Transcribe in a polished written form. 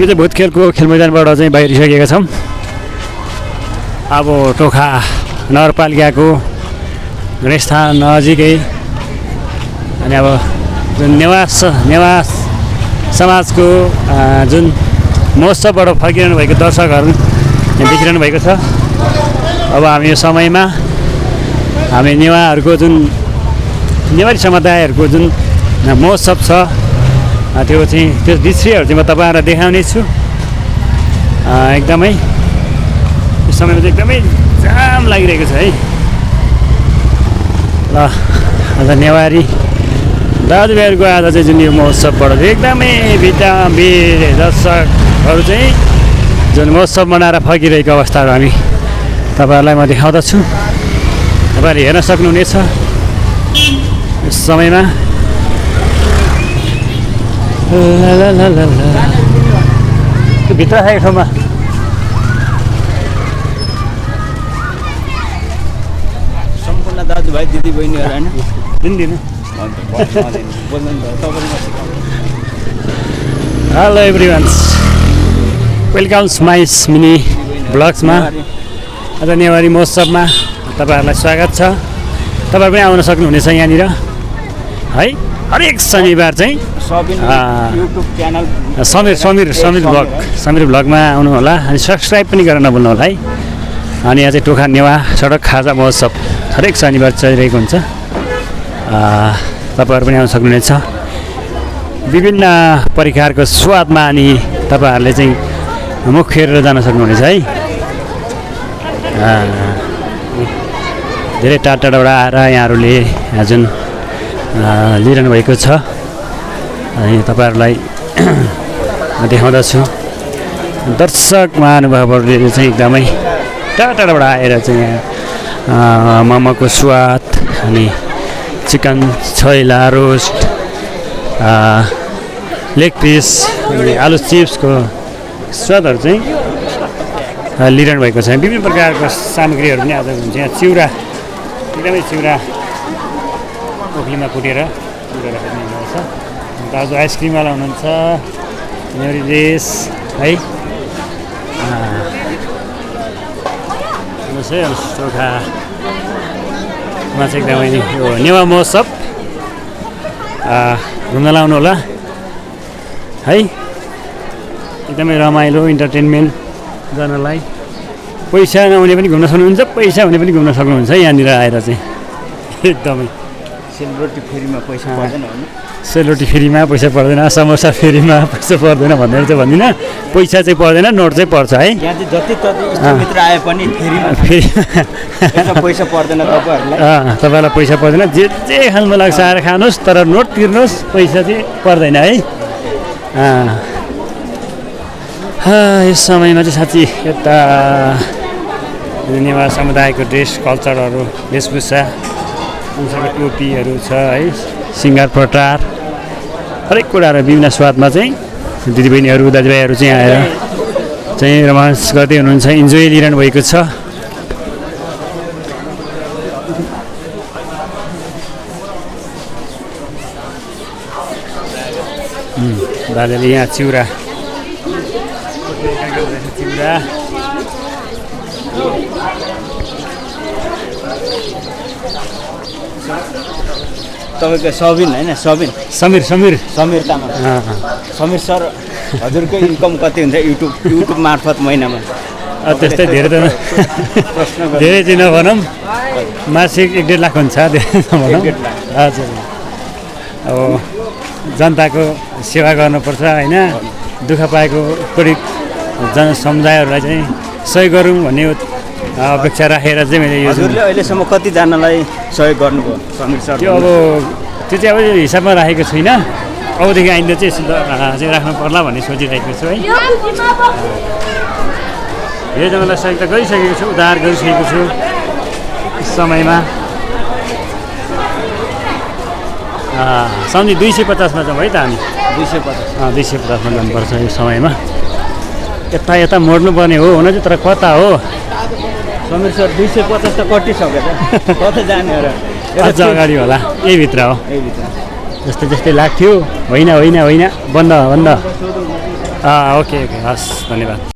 हामी चाहिँ भुतखेलको खेल मैदानबाट चाहिँ बाहिरिसकेका छौँ। अब टोखा नगरपालिकाको गणेशस्थान नजिकै अनि अब जुन नेवास समाजको जुन महोत्सवबाट फर्किरहनु भएको दर्शकहरू देखिरहनु भएको छ। अब हामी यो समयमा हामी नेवारहरूको जुन नेवारी समुदायहरूको जुन महोत्सव छ त्यो दृश्यहरू चाहिँ म तपाईँहरूलाई देखाउने छु। एकदमै यो समयमा चाहिँ एकदमै जाम लागिरहेको छ है। ल आज नेवारी दाजुभाइहरूको आज चाहिँ जुन यो महोत्सवबाट चाहिँ एकदमै दर्शकहरू चाहिँ जुन महोत्सव मनाएर फर्किरहेको अवस्थाहरू हामी तपाईँहरूलाई म देखाउँदछु। तपाईँहरूले हेर्न सक्नुहुनेछ यस समयमा। त्यो भित्र आएको ठाउँमा सम्पूर्ण दाजुभाइ दिदीबहिनीहरू होइन दिनु हेलो एभ्रिवान्स, वेलकम्स माई मिनी ब्लग्समा। आज नेवारी महोत्सवमा तपाईँहरूलाई स्वागत छ। तपाईँ पनि आउन सक्नुहुनेछ यहाँनिर है। हरेक शनिबार चाहिँ युट्युब च्यानल समीर ब्लगमा आउनु होला अनि सब्सक्राइब पनि गरेर नभुल्नु होला है। अनि यहाँ चाहिँ टोखा नेवा सडक खाजा महोत्सव हरेक शनिबार चलिरहेको हुन्छ। तपाईँहरू पनि आउन सक्नुहुनेछ। विभिन्न परिकारको स्वादमा अनि तपाईँहरूले चाहिँ मुख फेरेर जान सक्नुहुनेछ है। धेरै टाढाबाट आएर यहाँहरूले जुन लिइरहनु भएको छ अनि तपाईँहरूलाई देखाउँदछु। दर्शक महानुभावहरूले चाहिँ एकदमै टाढाबाट आएर चाहिँ यहाँ मोमोको स्वाद अनि chicken choila roast leg piece अनि आलु चिप्सको स्वादहरू चाहिँ लिइरहनु भएको छ। विभिन्न प्रकारको सामग्रीहरू पनि आज हुन्छ। यहाँ चिउरा एकदमै चिउरा ओखलीमा कुटेर चिउरा राख्नु छ। दाजु आइसक्रिमवाला हुनुहुन्छ नेवारी देश है। टोखामा चाहिँ एकदमै यो नेवा महोत्सव घुम्न लाउनु होला है। एकदमै रमाइलो इन्टरटेनमेन्ट गर्नलाई पैसा नहुने पनि घुम्न सक्नुहुन्छ, पैसा हुने पनि घुम्न सक्नुहुन्छ यहाँनिर आएर चाहिँ। एकदमै सेलरोटी फ्रीमा पैसा पर्दैन होइन, सेलरोटी फ्रीमा पैसा पर्दैन, समोसा फ्रीमा पैसा पर्दैन भनेर चाहिँ भन्दिनँ। पैसा चाहिँ पर्दैन, नोट चाहिँ पर्छ है। यहाँ चाहिँ जति मित्र आए पनि फ्रीमा पैसा पर्दैन तपाईँहरूलाई। तपाईँलाई पैसा पर्दैन, जे खानु मन लाग्छ आएर खानुहोस्, तर नोट तिर्नुहोस्, पैसा चाहिँ पर्दैन है। यस समयमा चाहिँ साँच्ची यता नेवार समुदायको ड्रेस कल्चरहरू वेशभूषा टोपीहरू छ है, सिँगार पटार हरेक कुराहरू विभिन्न स्वादमा चाहिँ दिदीबहिनीहरू दाजुभाइहरू चाहिँ आएर चाहिँ रोमान्स गर्दै हुनुहुन्छ, इन्जोय लिइरहनु भएको छ। दाजुले यहाँ चिउरा तपाईँको सबिन होइन समीर तामाङ। समीर सर हजुरको इन्कम कति हुन्छ युट्युब मार्फत महिनामा? त्यस्तै धेरै त धेरै चाहिँ नभनौँ, मासिक 1-1.5 लाख हुन्छ। भनौँ हजुर। अब जनताको सेवा गर्नुपर्छ होइन, दुःख पाएको पीडित जनसमुदायहरूलाई चाहिँ सहयोग गरौँ भन्ने अपेक्षा राखेर चाहिँ मैले यो हजुरले अहिलेसम्म कतिजनालाई सहयोग गर्नुभयो समीर सर? त्यो चाहिँ अब हिसाबमा राखेको छुइनँ। अबदेखि आइन्दा चाहिँ चाहिँ राख्नु पर्ला भन्ने सोचिरहेको छु है। धेरैजनालाई सहयोग त गरिसकेको छु, उद्धार गरिसकेको छु यस समयमा। सम्झि 250मा जाउँ है त हामी। 250मा जानुपर्छ यो समयमा। यता मोड्नुपर्ने हो हुन चाहिँ, तर कता हो समीर सर? 250 त कटिसक्यो त, कता जाने र? अझ अगाडि होला, यही भित्र हो जस्तै लाग्थ्यो। होइन बन्द ओके ओके हस् धन्यवाद।